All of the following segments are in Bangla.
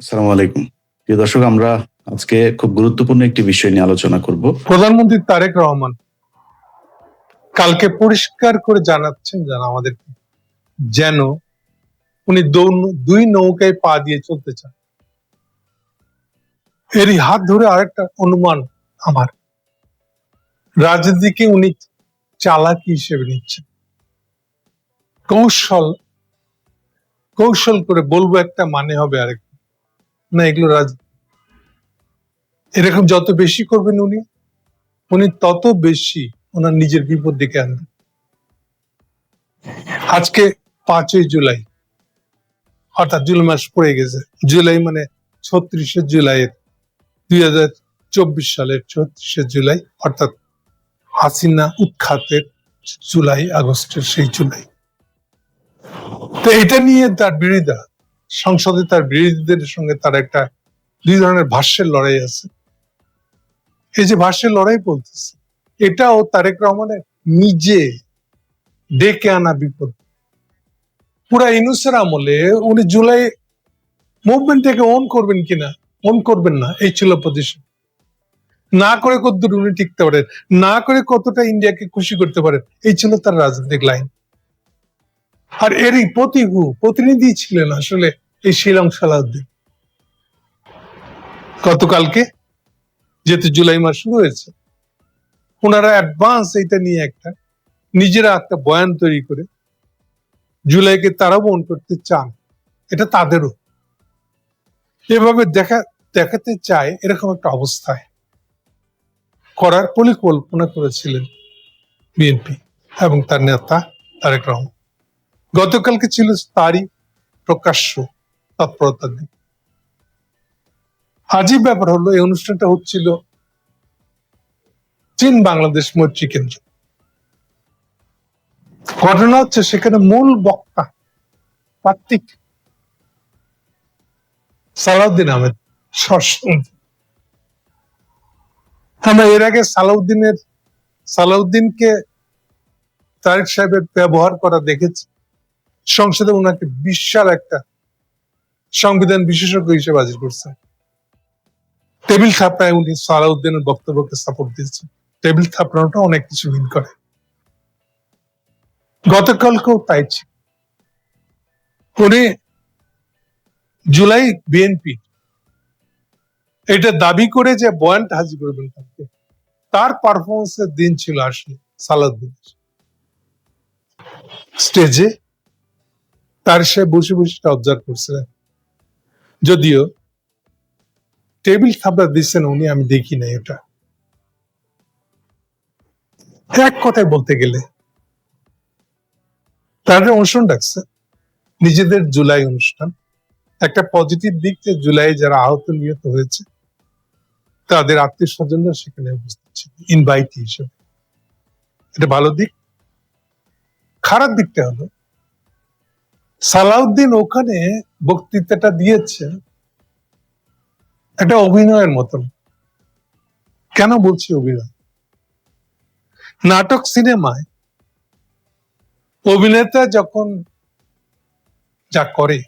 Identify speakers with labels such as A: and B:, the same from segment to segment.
A: আসসালামু আলাইকুম। প্রিয় দর্শক, আমরা আজকে খুব গুরুত্বপূর্ণ একটি বিষয় নিয়ে আলোচনা করব।
B: প্রধানমন্ত্রী তারেক রহমান কালকে পরিষ্কার করে জানাচ্ছেন আমাদেরকে যেন উনি দুই নৌকায় পা দিয়ে চলতে চান। এরই হাত ধরে আরেকটা অনুমান আমার, রাজনীতিকে উনি চালাকি হিসেবে নিচ্ছেন। কৌশল কৌশল করে বলবো একটা, মানে হবে আরেকটা। না, এগুলো রাজনীতি। এরকম যত বেশি করবেন উনি তত বেশি ওনার নিজের বিপদ ডেকে আনবেন। আজকে 5ই জুলাই, অর্থাৎ জুলাই মাস পড়ে গেছে। জুলাই মানে 36শে জুলাইয়ের 2024 সালের 36শে জুলাই, অর্থাৎ হাসিনা উৎখাতের জুলাই আগস্টের সেই জুলাই। তো এটা নিয়ে তার বিরোধীরা সংসদে, তার বিরোধীদের সঙ্গে তার একটা দুই ধরনের ভাষ্যের লড়াই আছে। এই যে ভাষ্যের লড়াই বলতেছে, এটাও তারেক রহমানের নিজে ডেকে আনা বিপদ। পুরা ইউনূসের আমলে উনি জুলাই মুভমেন্টটাকে অন করবেন কিনা, অন করবেন না, এই ছিল পজিশন। না করে কতদূর উনি টিকতে পারেন, না করে কতটা ইন্ডিয়াকে খুশি করতে পারেন, এই ছিল তার রাজনৈতিক লাইন। আর এরই প্রতিনিধি ছিলেন আসলে এই শিলং সালাউদ্দিন। গতকালকে যেহেতু জুলাই মাস শুরু হয়েছে, ওনারা অ্যাডভান্স এটা নিয়ে নিজেরা একটা বয়ান তৈরি করে জুলাইকে তারাও অন করতে চান। এটা তাদেরও এভাবে দেখাতে চায়, এরকম একটা অবস্থায় করার পরিকল্পনা করেছিলেন বিএনপি এবং তার নেতা তারেক রহমান। গতকালকে ছিল তারই প্রকাশ্য তৎপরতার দিন। আজই ব্যাপার হলো, এই অনুষ্ঠানটা হচ্ছিল চীন বাংলাদেশ মৈত্রী কেন্দ্র। ঘটনা হচ্ছে, সেখানে মূল বক্তা পাত্রিক সালাউদ্দিন আহমেদ। আমরা এর আগে সালাউদ্দিনকে তারেক সাহেবের ব্যবহার করা দেখেছি। সংসদে ওনাকে বিশাল একটা সংবিধান বিশেষজ্ঞ হিসেবে হাজির করছেন। টেবিল থাপড়ায় উনি সালাউদ্দিনের বক্তব্যকে সাপোর্ট দিয়েছেন। টেবিল থাপড়ানোটা অনেক কিছু মিন করে। গতকালকেও তাই ছিল। উনি জুলাই বিএনপি এটা দাবি করে যে বয়ানটা হাজির করবেন, তার পারফরমেন্সের দিন ছিল আসলে সালাউদ্দিন স্টেজে তার সে বসে বসে অবজার্ভ করছিলেন। যদিও টেবিল থাপড়া দিচ্ছেন উনি, আমি দেখি নাই এটা। এক কথায় বলতে গেলে তারা অনুষ্ঠান ডাকছে, নিজেদের জুলাই অনুষ্ঠান। একটা পজিটিভ দিক যে জুলাই যারা আহত নিহত হয়েছে তাদের আত্মীয় স্বজনরা সেখানে উপস্থিত ছিল ইনভাইট হিসেবে। এটা ভালো দিক। খারাপ দিকটা হলো, সালাউদ্দিন ওখানে বক্তৃতাটা দিয়েছে একটা অভিনয়ের মতন। কেন বলছি অভিনয়? নাটক সিনেমায় অভিনেতা যখন যা করে,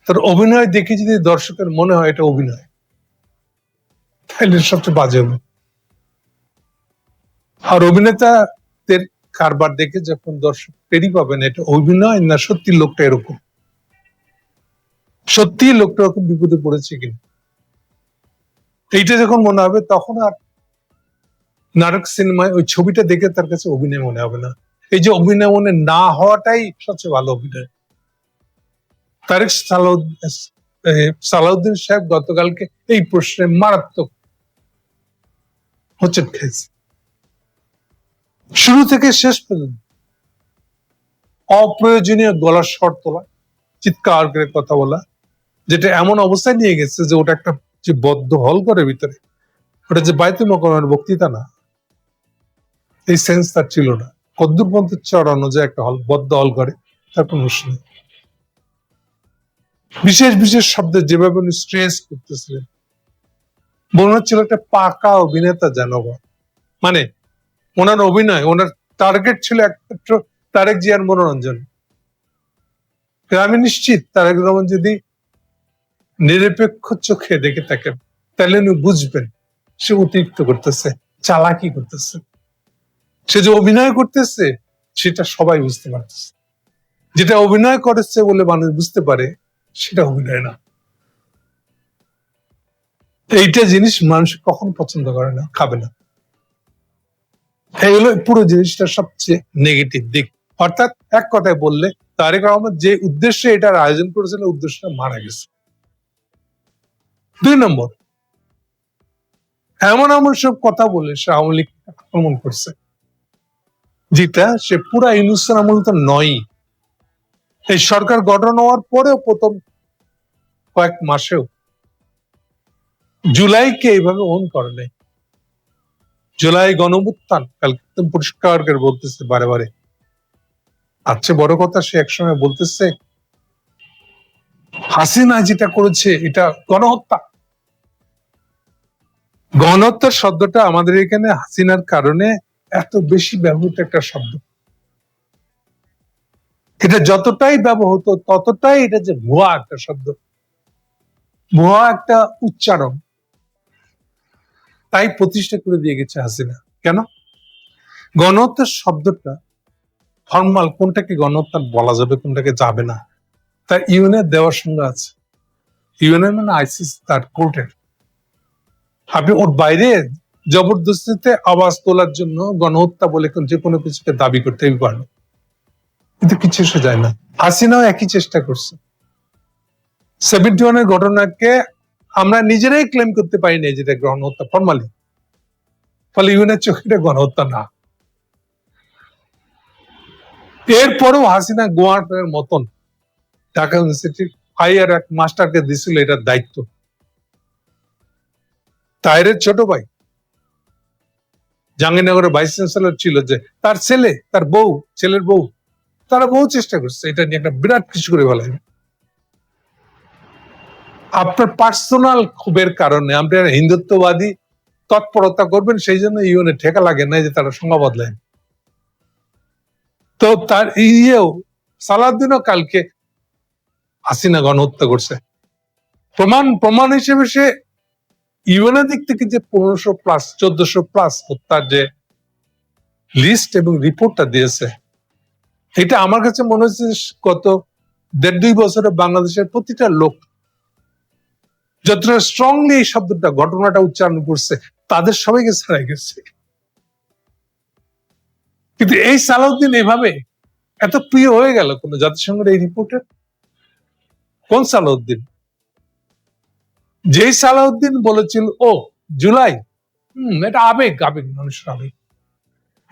B: তার অভিনয় দেখে যদি দর্শকের মনে হয় এটা অভিনয়, তাহলে সবচেয়ে বাজে হবে। আর অভিনেতাদের কারবার দেখে যখন দর্শক টেরি পাবেন এটা অভিনয় না সত্যি লোকটা এরকম, সত্যি লোকটা এরকম বিপদে পড়েছে কিনা, এইটা যখন মনে হবে, তখন আর নাটক সিনেমায় ওই ছবিটা দেখে তার কাছে অভিনয় মনে হবে না। এই যে অভিনয় মনে না হওয়াটাই সবচেয়ে ভালো অভিনয়। তারেক সালাউদ্দিন সাহেব গতকালকে এই প্রশ্নে মারাত্মক হোঁচট খেয়েছে। শুরু থেকে শেষ পর্যন্ত অপ্রয়োজনীয় গলার স্বর তোলা, চিৎকার করে কথা বলা, যেটা এমন অবস্থায় নিয়ে গেছে যে ওটা একটা যে বদ্ধ হল করে ভিতরে, ওটা যে বাইতুল মোকাররমের বক্তৃতা না, এই সেন্স তার ছিল না। কদ্দুর পর্যন্ত চড়ানো যায় একটা হল, বদ্ধ হল করে, তার কোনো নেই। বিশেষ বিশেষ শব্দে যেভাবে উনি স্ট্রেস করতেছিলেন, মনে হচ্ছিল একটা পাকা অভিনেতা জানবা। মানে ওনার অভিনয়, ওনার টার্গেট ছিল একমাত্র তারেক জিয়ার মনোরঞ্জন। আমি নিশ্চিত তারেক রহমান যদি নিরপেক্ষ চোখে দেখে থাকেন, তাহলে উনি বুঝবেন সে অতিরিক্ত করতেছে, চালাকি করতেছে। সে যে অভিনয় করতেছে সেটা সবাই বুঝতে পারতেছে। যেটা অভিনয় করেছে বলে মানুষ বুঝতে পারে সেটা অভিনয় না। এইটা জিনিস মানুষ কখন পছন্দ করে না, খাবে না। এই হলো পুরো জিনিসটা সবচেয়ে নেগেটিভ দিক। অর্থাৎ এক কথায় বললে তারেক রহমান যে উদ্দেশ্যে এটার আয়োজন করেছিল উদ্দেশ্যটা মারা গেছে। 2 নম্বর, এমন এমন সব কথা বলে সে আওয়ামী লীগ আক্রমণ করছে যেটা সে পুরা ইউনূসের আমল তো নয়। এই সরকার গঠন হওয়ার পরেও প্রথম কয়েক মাসেও জুলাইকে এইভাবে ওন করে নাই। জুলাই গণঅভ্যুত্থান কালকে একদম পরিষ্কার করে বলতেছে বারে বারে। আচ্ছা, বড় কথা সে একসময় বলতেছে হাসিনা যেটা করেছে এটা গণহত্যা। গণহত্যার শব্দটা আমাদের এখানে হাসিনার কারণে এত বেশি ব্যবহৃত একটা শব্দ। এটা যতটাই ব্যবহৃত ততটাই এটা যে ভুয়া একটা শব্দ, ভুয়া একটা উচ্চারণ, তাই প্রতিষ্ঠা করে দিয়ে গেছে হাসিনা। কেন? গণহত্যার শব্দটা ফর্মাল, কোনটাকে গণহত্যা বলা যাবে কোনটাকে যাবে না, তার ইউএনএ দেওয়ার সঙ্গে আছে। ইউএনএ মানে আইসিস, তার কোর্টের। আপনি ওর বাইরে জবরদস্তিতে আওয়াজ তোলার জন্য গণহত্যা বলে যে কোনো কিছুকে দাবি করতেই পারেন, কিন্তু কিছু এসে যায় না। হাসিনাও একই চেষ্টা করছে। 71-এর ঘটনাকে আমরা নিজেরাই ক্লেম করতে পারি না যেটা গণহত্যা ফর্মালি, ফলে ইউএনএর চোখে এটা গণহত্যা না। এরপরেও হাসিনা গোয়ার মতন ঢাকা ইউনিভার্সিটির হাইয়ার এক মাস্টারকে দিছিল এটার দায়িত্ব। তাইরের ছোট ভাই জাহাঙ্গীরনগরের ভাইস চ্যান্সেলর ছিল, যে তার ছেলে, তার বউ, ছেলের বউ, তারা বহু চেষ্টা করছে এটা নিয়ে একটা বিরাট কিছু করে ফেলাই। আপনার পার্সোনাল ক্ষোভের কারণে আপনার হিন্দুত্ববাদী তৎপরতা করবেন, সেই জন্য ইউএনএ ঠেকা লাগে না যে তারা সংজ্ঞা বদলায়। তো তার সালাউদ্দিনও কালকে হাসিনা গণহত্যা করছে। প্রমাণ হিসেবে সে ইউএনএ দিক থেকে যে 1500+ 1400+ হত্যার যে লিস্ট এবং রিপোর্টটা দিয়েছে, এটা আমার কাছে মনে হচ্ছে গত 1.5-2 বছরে বাংলাদেশের প্রতিটা লোক যতটা স্ট্রংলি এই শব্দটা ঘটনাটা উচ্চারণ করছে তাদের সবাইকে ছাড়াই গেছে। কিন্তু এই সালাউদ্দিন এভাবে এত প্রিয় হয়ে গেল কোন জাতিসংঘের এই রিপোর্টের? কোন সালাউদ্দিন? যেই সালাউদ্দিন বলেছিল ও জুলাই, এটা আবেগ, আবেগ, মানুষের আবেগ।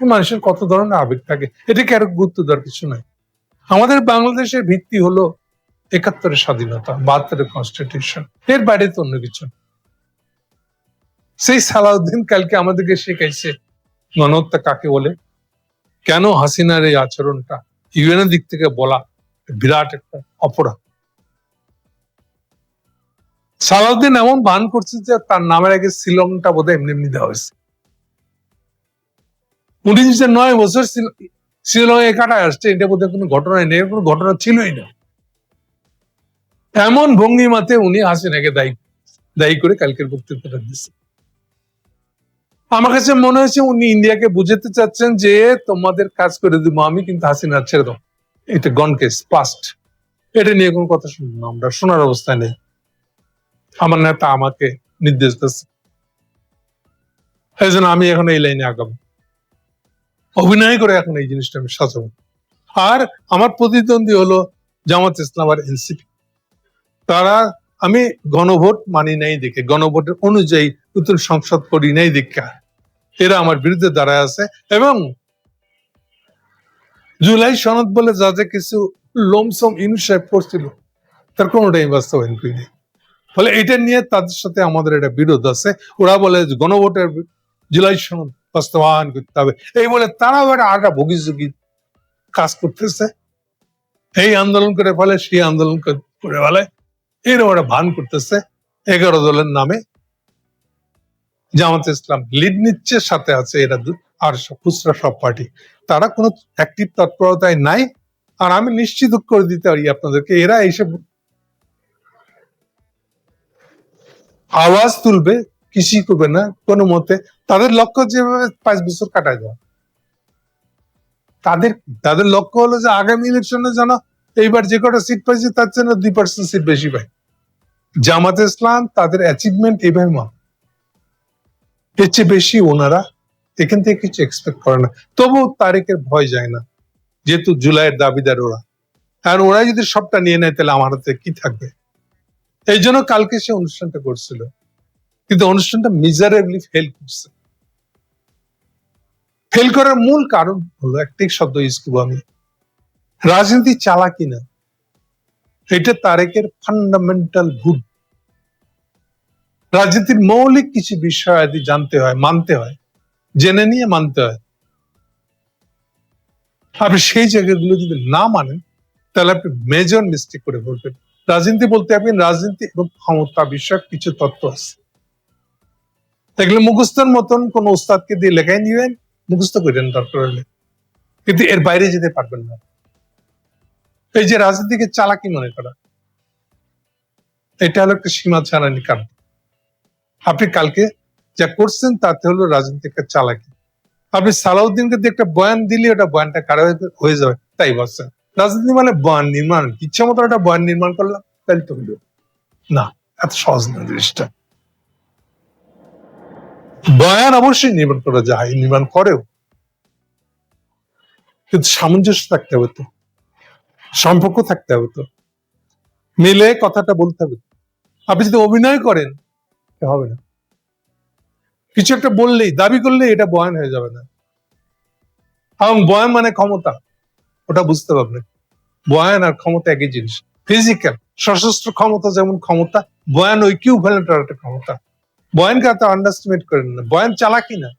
B: মানুষের কত ধরনের আবেগ থাকে, এটাকে আরো গুরুত্ব দেওয়ার কিছু নাই। আমাদের বাংলাদেশের ভিত্তি হলো 71-এর স্বাধীনতা, 72-এর কনস্টিটিউশন, এর বাইরে তো অন্য কিছু। সেই সালাউদ্দিন কালকে আমাদেরকে শেখাইছে গণহত্যা কাকে বলে, কেন হাসিনার এই আচরণটা ইউএনএর দিক থেকে বলা বিরাট একটা অপরাধ। সালাউদ্দিন এমন ভান করছে যে তার নামের আগে শিলংটা বোধহয় এমনি এমনি দেওয়া হয়েছে। উনি যে 9 বছর শিলংয়ে কাটায় আসছে, এটা বোধহয় কোনো ঘটনাই নেই, কোনো ঘটনা ছিলই না। এমন ভঙ্গিমাতে উনি হাসিনাকে দায়ী করে কালকের বক্তৃতাটা দিচ্ছে। আমার কাছে মনে হয়েছে উনি ইন্ডিয়াকে বুঝাতে চাচ্ছেন যে তোমাদের কাজ করে দিব আমি, কিন্তু হাসিনা ছেড়ে দাও, এটা গন কেস পাস্ট, এটা নিয়ে কোনো কথা শুনবো না, আমরা শোনার অবস্থায় নেই। আমার নেতা আমাকে নির্দেশ দিচ্ছে, এই জন্য আমি এখন এই লাইনে আগাবো, অভিনয় করে এখন এই জিনিসটা আমি সাজাবো। আর আমার প্রতিদ্বন্দ্বী হলো জামাত ইসলাম আর এনসিপি। তারা, আমি গণভোট মানি নাই দেখে, গণভোটের অনুযায়ী নতুন সংসদ করি নাই দেখা এরা আমার বিরুদ্ধে দাঁড়ায় আছে। এবং জুলাই সনদ বলে যা যে কিছু লোমসম ইনসাইড করছিল তার কোনোটাই বাস্তবায়ন করিনি। ফলে এটা নিয়ে তাদের সাথে আমাদের একটা বিরোধ আছে। ওরা বলে গণভোটের জুলাই সনদ বাস্তবায়ন করতে হবে, এই বলে তারাও একটা আটা ভোগীযোগী কাজ করতেছে। এই আন্দোলন করে ফেলে, সেই আন্দোলন করে ফেলে, এরকম একটা ভান করতেছে। 11 দলের নামে জামাত ইসলাম লিড নিচ্ছে, সাথে আছে এরা আর খুচরা সব পার্টি, তারা কোনো অ্যাক্টিভ তৎপরতায় নাই। আর আমি নিশ্চিত করে দিতে পারি আপনাদেরকে, এরা এইসব আওয়াজ তুলবে, কিছুই করবে না কোনো মতে। তাদের লক্ষ্য যেভাবে 5 বছর কাটায় দেওয়া, তাদের তাদের লক্ষ্য হলো যে আগামী ইলেকশনে যেন এইবার যে কটা সিট পাইছে তার জন্য 2% সিট বেশি পায়। জামাতে ইসলাম তাদের অ্যাচিভমেন্ট এইভাবে মাপ, এর চেয়ে বেশি ওনারা এখান থেকে কিছু এক্সপেক্ট করে না। তবু তারেকের ভয় যায় না, যেহেতু জুলাইয়ের দাবিদার ওরা। আর ওরা যদি সবটা নিয়ে নেয় তাহলে আমার হাতে কি থাকবে? এই জন্য কালকে সে অনুষ্ঠানটা করছিল, কিন্তু অনুষ্ঠানটা মিজারেবলি ফেল করছে। ফেল করার মূল কারণ হলো একটাই শব্দ ইউজ করবো আমি, রাজনীতি চালাকি না। এটা তারেকের ফান্ডামেন্টাল ভুল। রাজনীতির মৌলিক কিছু বিষয় আদি জানতে হয়, মানতে হয়, জেনে নিয়ে মানতে হয়। আপনি সেই জায়গাগুলো যদি না মানেন তাহলে আপনি মেজর মিস্টেক করে বলবেন। রাজনীতি বলতে আপনি রাজনীতি এবং ক্ষমতা বিষয়ক কিছু তত্ত্ব আছে, এগুলো মুখস্থের মতন কোন ওস্তাদকে দিয়ে লেখাই নিবেন, মুখস্থ করেন দরকার হলে, কিন্তু এর বাইরে যেতে পারবেন না। এই যে রাজনীতিকে চালাকি মনে করা, এটা হলো একটা সীমা ছাড়ানি কারণ। আপনি কালকে যা করছেন তাতে হলো রাজনীতিকে চালাকি। আপনি সালাউদ্দিনকে দিয়ে একটা বয়ান দিলে ওটা বয়ানটা কারো হয়ে যাবে তাই বলছেন। রাজনীতি মানে বয়ান নির্মাণ, ইচ্ছা মতো একটা বয়ান নির্মাণ করলাম তাই তো হইল না, এত সহজ না জিনিসটা। বয়ান অবশ্যই নির্মাণ করা যায়, নির্মাণ করেও, কিন্তু সামঞ্জস্য থাকতে হবে তো, সম্পর্ক থাকতে হবে তো, মিলে কথাটা বলতে হবে। আপনি যদি অভিনয় করেন হবে না, কিছু একটা বললেই দাবি করলে এটা বয়ান হয়ে যাবে না। এবং বয়ান মানে ক্ষমতা, ওটা বুঝতে পারবেন। বয়ান আর ক্ষমতা একই জিনিস। ফিজিক্যাল সশস্ত্র ক্ষমতা যেমন ক্ষমতা, বয়ান ওই ইকুইভ্যালেন্ট একটা ক্ষমতা। বয়ানকে এত আন্ডারস্টিমেট করেন না, বয়ান চালাকি না।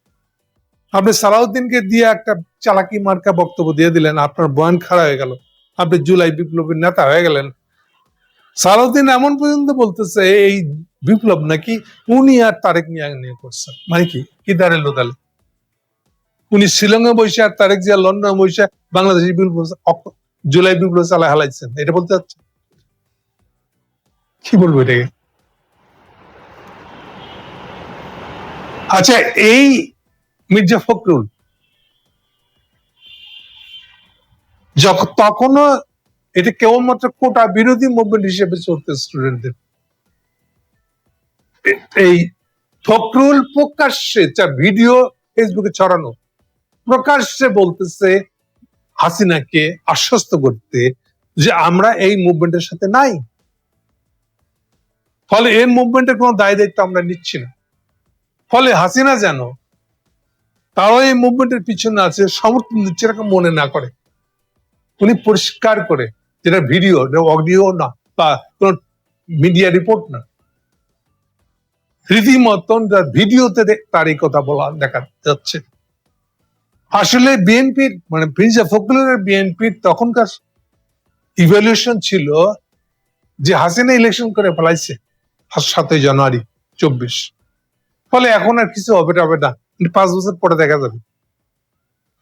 B: আপনি সালাউদ্দিনকে দিয়ে একটা চালাকি মার্কা বক্তব্য দিয়ে দিলেন, আপনার বয়ান খারাপ হয়ে গেল, আপনি জুলাই বিপ্লবের নেতা হয়ে গেলেন। সালাউদ্দিন এমন পর্যন্ত বলতেছে এই বিপ্লব নাকি উনি আর তারেক নিয়ে করছেন, মানে কি দাঁড়ালো তাহলে? উনি শিলংয়ে বসে আর তারেক জিয়া লন্ডনে বসে বাংলাদেশের বিপ্লব জুলাই বিপ্লব চালায় হালাইছেন, এটা বলতে চাচ্ছে? কি বলবো এটাকে? আচ্ছা, এই মির্জা ফখরুল যখন তখনও এটা কেবলমাত্র কোটা বিরোধী মুভমেন্ট হিসেবে চলতে স্টুডেন্টদের। এই ফখরুল প্রকাশ্যে যা ভিডিও ফেসবুকে ছড়ানো, প্রকাশ্যে বলতেছে হাসিনাকে আশ্বস্ত করতে যে আমরা এই মুভমেন্টের সাথে নাই, ফলে এই মুভমেন্টের কোনো দায় দায়িত্ব আমরা নিচ্ছি না। ফলে হাসিনা যেন তারাও এই মুভমেন্টের পিছনে আছে, সমর্থন দিচ্ছে, এরকম মনে না করে। উনি পরিষ্কার করে, যেটা ভিডিও অডিও না বা কোন মিডিয়া রিপোর্ট না, রীতিমতন ভিডিওতে তার এই কথা বলা দেখা যাচ্ছে। আসলে বিএনপির মানে মির্জা ফখরুলের বিএনপির তখনকার ইভ্যালুয়েশন ছিল যে হাসিনা ইলেকশন করে ফেলাইছে 7 জানুয়ারি 24, ফলে এখন আর কিছু হবে না, 5 বছর পরে দেখা যাবে।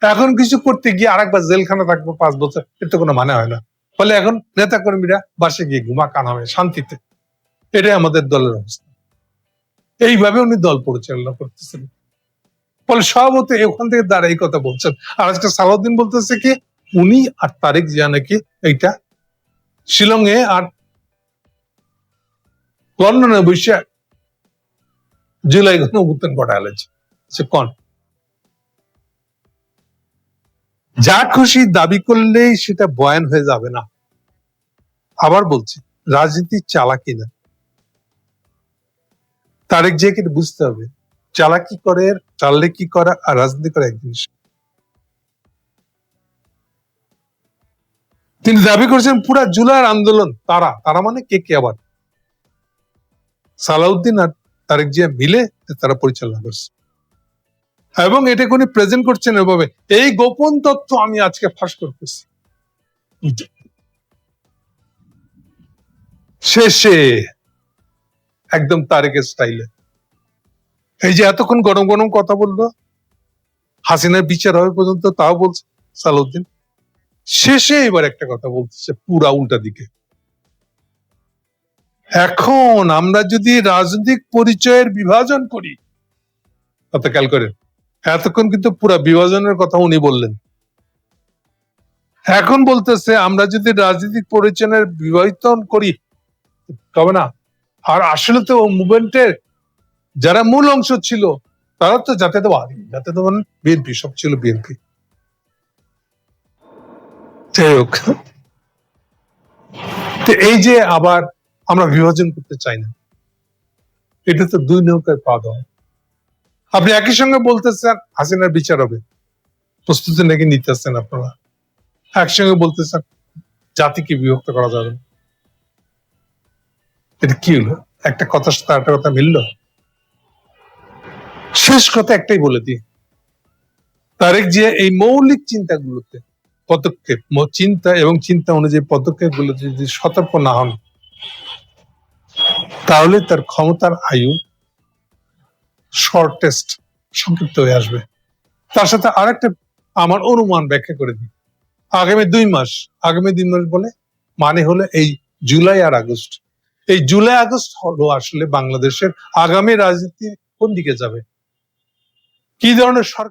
B: এখন কিছু করতে গিয়ে আরেকবার জেলখানা থাকবো 5 বছর, এর তো কোনো মানে হয় না। ফলে এখন নেতা কর্মীরা বাসে গিয়ে ঘুমা কানাবে শান্তিতে। এটাই আমাদের দলের অবস্থা। এইভাবে উনি দল পরিচালনা করতেছেন। ফলে সভাপতি ওখান থেকে দাঁড়াই কথা বলছেন। আর আজকে সালাউদ্দিন বলতেছে কি উনি আর তারেক জিয়া নাকি এইটা শিলংয়ে আর লন্ডনে বসে জুলাই গণঅভ্যুত্থান ঘটালেছে। কোন যা খুশি দাবি করলেই সেটা বয়ান হয়ে যাবে না। আবার বলছি, রাজনীতি চালাকি না। তারেক জিয়াকে বুঝতে হবে চালাকি করে, চাললে কি করা আর রাজনীতি করা এক জিনিস। তিনি দাবি করেছেন পুরা জুলাইয়ের আন্দোলন তারা মানে কে আবার সালাউদ্দিন আর তারেক জিয়া মিলে তারা পরিচালনা করছে, এবং এটাকে উনি প্রেজেন্ট করছেন এভাবে, এই গোপন তথ্য আমি আজকে ফাঁস করতেছি। শেষে একদম তারেকের স্টাইলে এই যে এতক্ষণ গরম গরম কথা বললো, হাসিনার বিচার হবে পর্যন্ত তাও বলছে সালাউদ্দিন, শেষে এবার একটা কথা বলতেছে পুরা উল্টা দিকে। এখন আমরা যদি রাজনৈতিক পরিচয়ের বিভাজন করি, কথা খেয়াল করেন, এতক্ষণ কিন্তু পুরো বিভাজনের কথা উনি বললেন, এখন বলতেছে আমরা যদি রাজনৈতিক পরিচয়ের বিভাজন করি তবে না। আর আসলে তো মুভমেন্টের যারা মূল অংশ ছিল তারা তো জাতীয়তাবাদী, জাতীয়তাবাদ বিএনপি, সব ছিল বিএনপি। যাই হোক, তো এই যে আবার আমরা বিভাজন করতে চাই না, এটা তো দুই নৌকায় পা দেওয়া। আপনি একই সঙ্গে বলতেছেন হাসিনার বিচার হবে, প্রস্তুতি নাকি নিতেছেন আপনারা, একসঙ্গে বলতেছেন জাতিকে বিভক্ত করা যাবে না। এটা কি হলো? একটা কথার সাথে একটা কথা মিললো? শেষ কথা একটাই বলে দিই, তারেক জিয়া এই মৌলিক চিন্তাগুলোতে পদক্ষেপ, চিন্তা এবং চিন্তা অনুযায়ী পদক্ষেপ গুলো যদি সতর্ক না হন, তাহলে তার ক্ষমতার আয়ু শর্টেস্ট, সংক্ষিপ্ত হয়ে আসবে। তার সাথে আরেকটা আমার অনুমান ব্যাখ্যা করে দিই, আগামী 2 মাস, আগামী 2 মাস বলে মানে হলো এই জুলাই আর আগস্ট। এই জুলাই আগস্ট হলো আসলে বাংলাদেশের আগামী রাজনীতি কোন দিকে যাবে, কি ধরনের সরকার